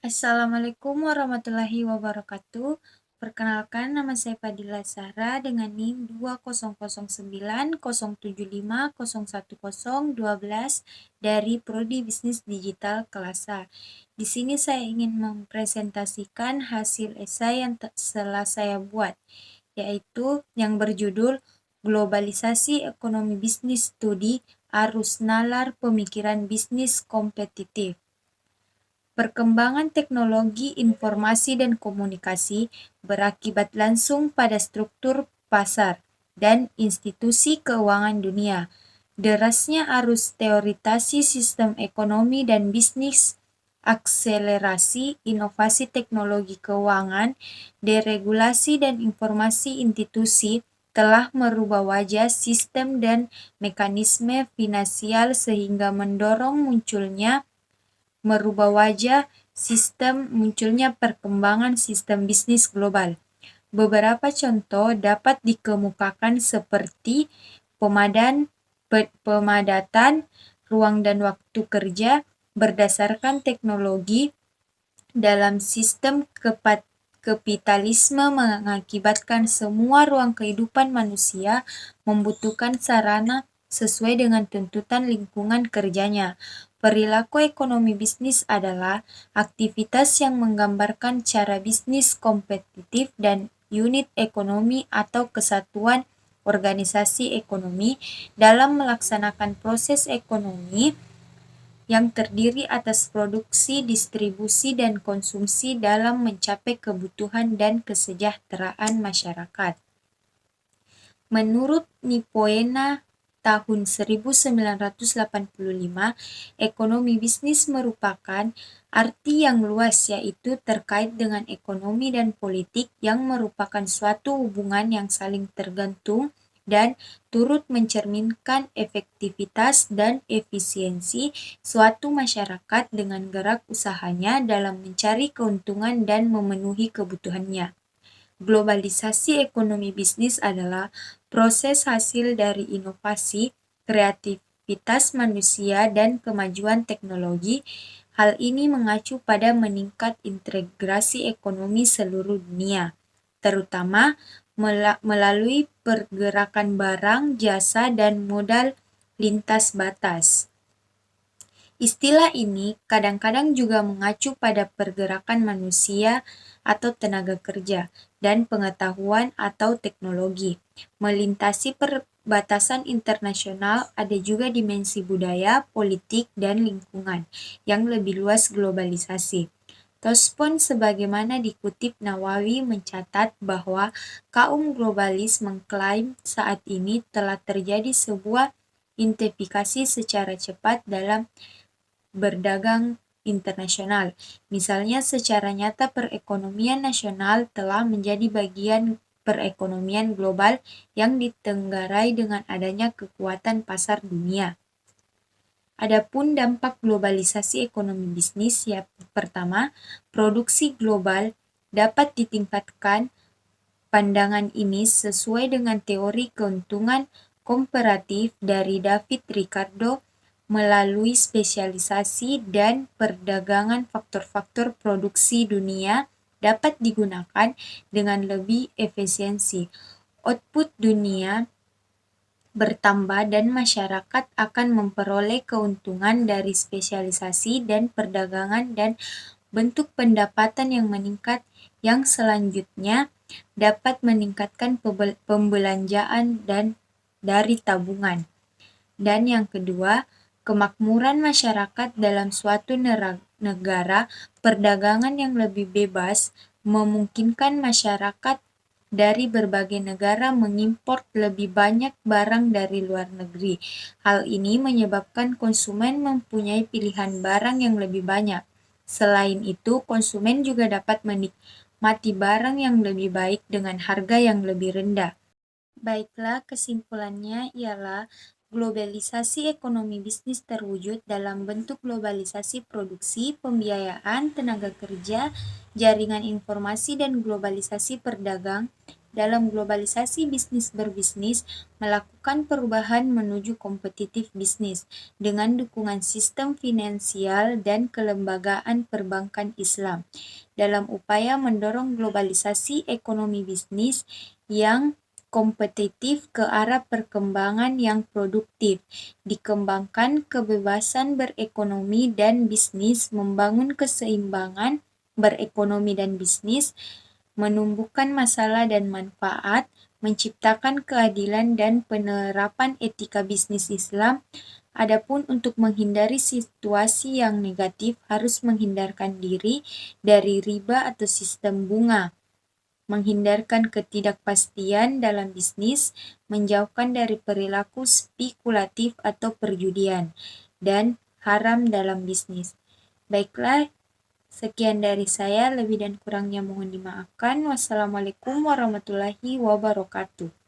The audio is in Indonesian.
Assalamualaikum warahmatullahi wabarakatuh. Perkenalkan, nama saya Fadila Zahra dengan NIM 200907501012 dari Prodi Bisnis Digital kelas A. Di sini saya ingin mempresentasikan hasil esai yang telah saya buat, yaitu yang berjudul Globalisasi Ekonomi Bisnis Studi Arus Nalar Pemikiran Bisnis Kompetitif. Perkembangan teknologi informasi dan komunikasi berakibat langsung pada struktur pasar dan institusi keuangan dunia. Derasnya arus teorisasi sistem ekonomi dan bisnis, akselerasi inovasi teknologi keuangan, deregulasi dan informasi institusi telah merubah wajah sistem dan mekanisme finansial sehingga merubah wajah sistem munculnya perkembangan sistem bisnis global. Beberapa contoh dapat dikemukakan seperti pemadatan ruang dan waktu kerja berdasarkan teknologi dalam sistem kapitalisme mengakibatkan semua ruang kehidupan manusia membutuhkan sarana sesuai dengan tuntutan lingkungan kerjanya. Perilaku ekonomi bisnis adalah aktivitas yang menggambarkan cara bisnis kompetitif dan unit ekonomi atau kesatuan organisasi ekonomi dalam melaksanakan proses ekonomi yang terdiri atas produksi, distribusi, dan konsumsi dalam mencapai kebutuhan dan kesejahteraan masyarakat. Menurut Nipoena tahun 1985, ekonomi bisnis merupakan arti yang luas, yaitu terkait dengan ekonomi dan politik yang merupakan suatu hubungan yang saling tergantung dan turut mencerminkan efektivitas dan efisiensi suatu masyarakat dengan gerak usahanya dalam mencari keuntungan dan memenuhi kebutuhannya. Globalisasi ekonomi bisnis adalah proses hasil dari inovasi, kreativitas manusia, dan kemajuan teknologi. Hal ini mengacu pada meningkat integrasi ekonomi seluruh dunia, terutama melalui pergerakan barang, jasa, dan modal lintas batas. Istilah ini kadang-kadang juga mengacu pada pergerakan manusia atau tenaga kerja dan pengetahuan atau teknologi. Melintasi perbatasan internasional, ada juga dimensi budaya, politik, dan lingkungan yang lebih luas globalisasi. Tospon sebagaimana dikutip Nawawi mencatat bahwa kaum globalis mengklaim saat ini telah terjadi sebuah intensifikasi secara cepat dalam berdagang internasional. Misalnya secara nyata perekonomian nasional telah menjadi bagian perekonomian global yang ditenggarai dengan adanya kekuatan pasar dunia. Adapun dampak globalisasi ekonomi bisnis, ya pertama, produksi global dapat ditingkatkan. Pandangan ini sesuai dengan teori keuntungan komparatif dari David Ricardo melalui spesialisasi dan perdagangan faktor-faktor produksi dunia dapat digunakan dengan lebih efisiensi. Output dunia bertambah dan masyarakat akan memperoleh keuntungan dari spesialisasi dan perdagangan dan bentuk pendapatan yang meningkat yang selanjutnya dapat meningkatkan pembelanjaan dan dari tabungan. Dan yang kedua, kemakmuran masyarakat dalam suatu negara, perdagangan yang lebih bebas memungkinkan masyarakat dari berbagai negara mengimpor lebih banyak barang dari luar negeri. Hal ini menyebabkan konsumen mempunyai pilihan barang yang lebih banyak. Selain itu, konsumen juga dapat menikmati barang yang lebih baik dengan harga yang lebih rendah. Baiklah, kesimpulannya ialah globalisasi ekonomi bisnis terwujud dalam bentuk globalisasi produksi, pembiayaan, tenaga kerja, jaringan informasi, dan globalisasi dalam globalisasi bisnis berbisnis melakukan perubahan menuju kompetitif bisnis dengan dukungan sistem finansial dan kelembagaan perbankan Islam dalam upaya mendorong globalisasi ekonomi bisnis yang kompetitif ke arah perkembangan yang produktif, dikembangkan kebebasan berekonomi dan bisnis, membangun keseimbangan berekonomi dan bisnis, menumbuhkan masalah dan manfaat, menciptakan keadilan dan penerapan etika bisnis Islam. Adapun untuk menghindari situasi yang negatif harus menghindarkan diri dari riba atau sistem bunga, menghindarkan ketidakpastian dalam bisnis, menjauhkan dari perilaku spekulatif atau perjudian, dan haram dalam bisnis. Baiklah, sekian dari saya, lebih dan kurangnya mohon dimaafkan. Wassalamualaikum warahmatullahi wabarakatuh.